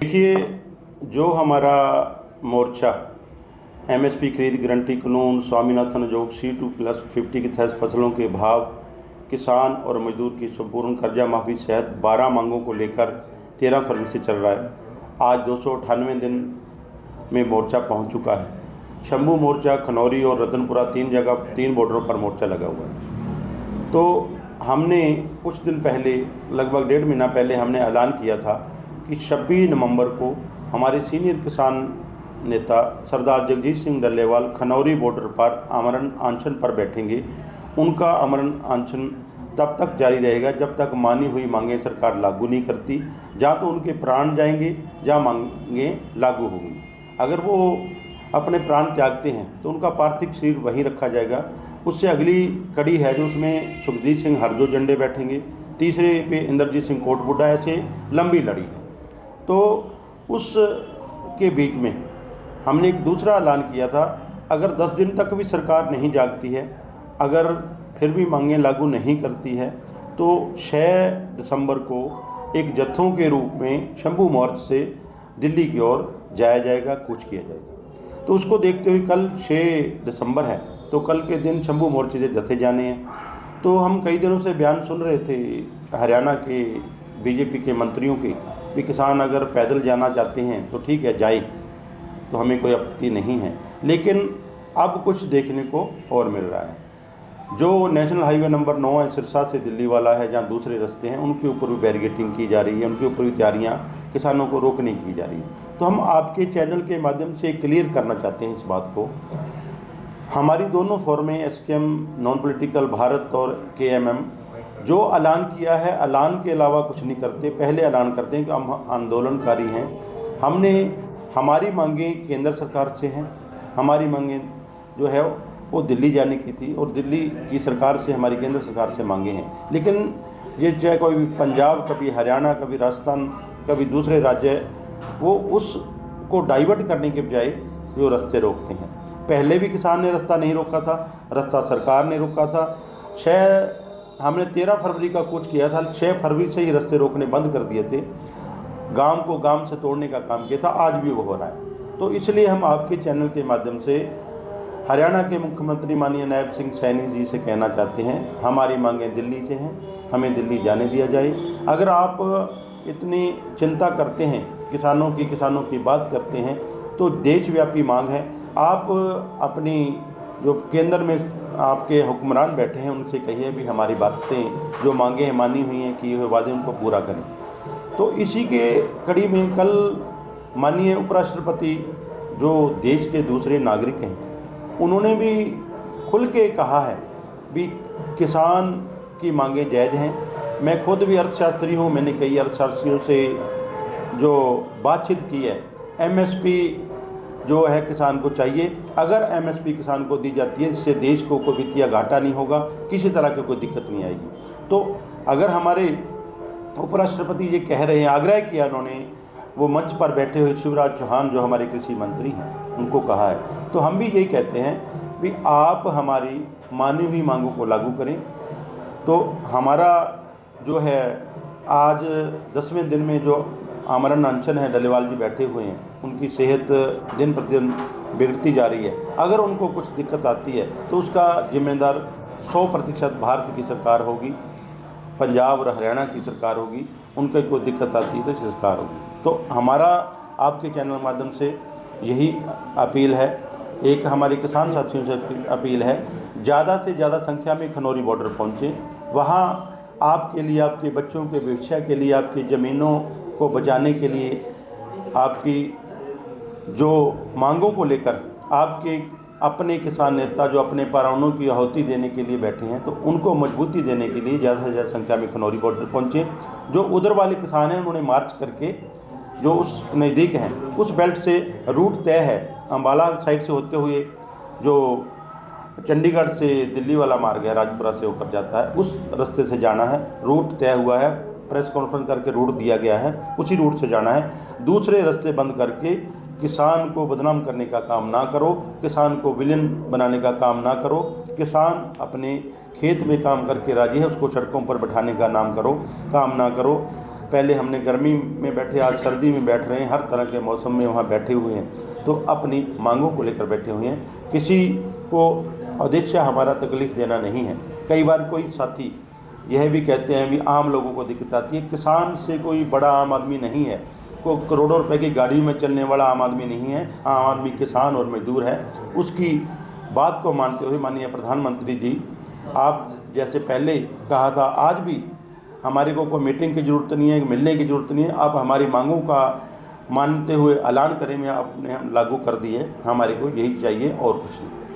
देखिए, जो हमारा मोर्चा एमएसपी खरीद गारंटी कानून, स्वामीनाथन आयोग C2+50 के तहत फसलों के भाव, किसान और मजदूर की संपूर्ण कर्जा माफ़ी सहित 12 मांगों को लेकर 13 फरवरी से चल रहा है। आज 298 दिन में मोर्चा पहुंच चुका है। शंभू मोर्चा, खनौरी और रतनपुरा 3 बॉर्डरों पर मोर्चा लगा हुआ है। तो हमने कुछ दिन पहले, लगभग 1.5 महीना पहले हमने ऐलान किया था कि 26 नवंबर को हमारे सीनियर किसान नेता सरदार जगजीत सिंह डल्लेवाल खनौरी बॉर्डर पर आमरण अनशन पर बैठेंगे। उनका आमरण अनशन तब तक जारी रहेगा जब तक मानी हुई मांगें सरकार लागू नहीं करती। जहाँ तो उनके प्राण जाएंगे, जहाँ मांगें लागू होंगी। अगर वो अपने प्राण त्यागते हैं तो उनका पार्थिव शरीर वहीं रखा जाएगा। उससे अगली कड़ी है जो उसमें सुखजीत सिंह हरदो झंडे बैठेंगे, तीसरे पे इंद्रजीत सिंह कोटबुड्ढा, ऐसे लंबी लड़ी है। तो उस के बीच में हमने एक दूसरा ऐलान किया था, अगर 10 दिन तक भी सरकार नहीं जागती है, अगर फिर भी मांगें लागू नहीं करती है, तो 6 दिसंबर को एक जत्थों के रूप में शंभू मोर्च से दिल्ली की ओर जाया जाएगा, कूच किया जाएगा। तो उसको देखते हुए कल 6 दिसंबर है, तो कल के दिन शंभू मोर्चे से जत्थे जाने हैं। तो हम कई दिनों से बयान सुन रहे थे हरियाणा के बीजेपी के मंत्रियों के भी, किसान अगर पैदल जाना चाहते हैं तो ठीक है, जाए, तो हमें कोई आपत्ति नहीं है। लेकिन अब कुछ देखने को और मिल रहा है। जो नेशनल हाईवे नंबर 9 है, सिरसा से दिल्ली वाला है, जहाँ दूसरे रास्ते हैं, उनके ऊपर भी बैरिकेटिंग की जा रही है, उनके ऊपर भी तैयारियाँ किसानों को रोकने की जा रही है। तो हम आपके चैनल के माध्यम से क्लियर करना चाहते हैं इस बात को। हमारी दोनों फोरमें एसकेएम, नॉन पॉलिटिकल भारत और केएमएम जो ऐलान किया है, ऐलान के अलावा कुछ नहीं करते। पहले ऐलान करते हैं कि हम आंदोलनकारी हैं। हमारी मांगें केंद्र सरकार से हैं। हमारी मांगें जो है वो दिल्ली जाने की थी और दिल्ली की सरकार से, हमारी केंद्र सरकार से मांगे हैं। लेकिन ये चाहे कोई पंजाब, कभी हरियाणा, कभी राजस्थान, कभी दूसरे राज्य, वो उसको डाइवर्ट करने के बजाय जो रास्ते रोकते हैं। पहले भी किसान ने रास्ता नहीं रोका था, रास्ता सरकार ने रोका था। हमने 13 फरवरी का कूच किया था, 6 फरवरी से ही रास्ते रोकने बंद कर दिए थे। गांव को गांव से तोड़ने का काम किया था, आज भी वो हो रहा है। तो इसलिए हम आपके चैनल के माध्यम से हरियाणा के मुख्यमंत्री माननीय नायब सिंह सैनी जी से कहना चाहते हैं, हमारी मांगें दिल्ली से हैं, हमें दिल्ली जाने दिया जाए। अगर आप इतनी चिंता करते हैं, किसानों की बात करते हैं, तो देशव्यापी मांग है। आप अपनी जो केंद्र में आपके हुक्मरान बैठे हैं उनसे कहिए भी हमारी बातें, जो मांगे हैं, मानी हुई हैं, किए हुए वादे, उनको पूरा करें। तो इसी के कड़ी में कल माननीय उपराष्ट्रपति जो देश के दूसरे नागरिक हैं, उन्होंने भी खुल के कहा है भी किसान की मांगें जायज़ हैं। मैं खुद भी अर्थशास्त्री हूँ, मैंने कई अर्थशास्त्रियों से जो बातचीत की है, एमएसपी जो है किसान को चाहिए। अगर एमएसपी किसान को दी जाती है, जिससे देश को कोई वित्तीय घाटा नहीं होगा, किसी तरह की कोई दिक्कत नहीं आएगी। तो अगर हमारे उपराष्ट्रपति ये कह रहे हैं, आग्रह किया उन्होंने, वो मंच पर बैठे हुए शिवराज चौहान जो हमारे कृषि मंत्री हैं, उनको कहा है, तो हम भी यही कहते हैं भी आप हमारी मानी हुई मांगों को लागू करें। तो हमारा जो है आज 10वें दिन में जो आमरण अनशन है, डल्लेवाल जी बैठे हुए हैं, उनकी सेहत दिन प्रतिदिन बिगड़ती जा रही है। अगर उनको कुछ दिक्कत आती है तो उसका जिम्मेदार 100% भारत की सरकार होगी, पंजाब और हरियाणा की सरकार होगी। उनको कोई दिक्कत आती है तो सरकार होगी। तो हमारा आपके चैनल माध्यम से यही अपील है, एक हमारे किसान साथियों से अपील है, ज़्यादा से ज़्यादा संख्या में खनौरी बॉर्डर पहुँचें। वहाँ आपके लिए, आपके बच्चों के भविष्य के लिए, आपकी ज़मीनों को बचाने के लिए, आपकी जो मांगों को लेकर आपके अपने किसान नेता जो अपने प्राणों की आहुति देने के लिए बैठे हैं, तो उनको मजबूती देने के लिए ज़्यादा से ज़्यादा संख्या में खनौरी बॉर्डर पहुँचे। जो उधर वाले किसान हैं उन्होंने मार्च करके, जो उस नज़दीक हैं, उस बेल्ट से रूट तय है, अम्बाला साइड से होते हुए जो चंडीगढ़ से दिल्ली वाला मार्ग है, राजपुरा से होकर जाता है, उस रास्ते से जाना है। रूट तय हुआ है, प्रेस कॉन्फ्रेंस करके रूट दिया गया है, उसी रूट से जाना है। दूसरे रास्ते बंद करके किसान को बदनाम करने का काम ना करो, किसान को विलेन बनाने का काम ना करो। किसान अपने खेत में काम करके राजी है, उसको सड़कों पर बैठाने का काम ना करो। पहले हमने गर्मी में बैठे, आज सर्दी में बैठ रहे हैं, हर तरह के मौसम में वहाँ बैठे हुए हैं, तो अपनी मांगों को लेकर बैठे हुए हैं। किसी को उद्देश्य हमारा तकलीफ़ देना नहीं है। कई बार कोई साथी यह भी कहते हैं भी आम लोगों को दिक्कत आती है, किसान से कोई बड़ा आम आदमी नहीं है, कोई करोड़ों रुपए की गाड़ी में चलने वाला आम आदमी नहीं है, आम आदमी किसान और मजदूर है। उसकी बात को मानते हुए माननीय प्रधानमंत्री जी, आप जैसे पहले कहा था, आज भी हमारे को कोई मीटिंग की ज़रूरत नहीं है, मिलने की ज़रूरत नहीं है, आप हमारी मांगों का मानते हुए ऐलान करें में आपने लागू कर दिए, हमारे को यही चाहिए और कुछ नहीं।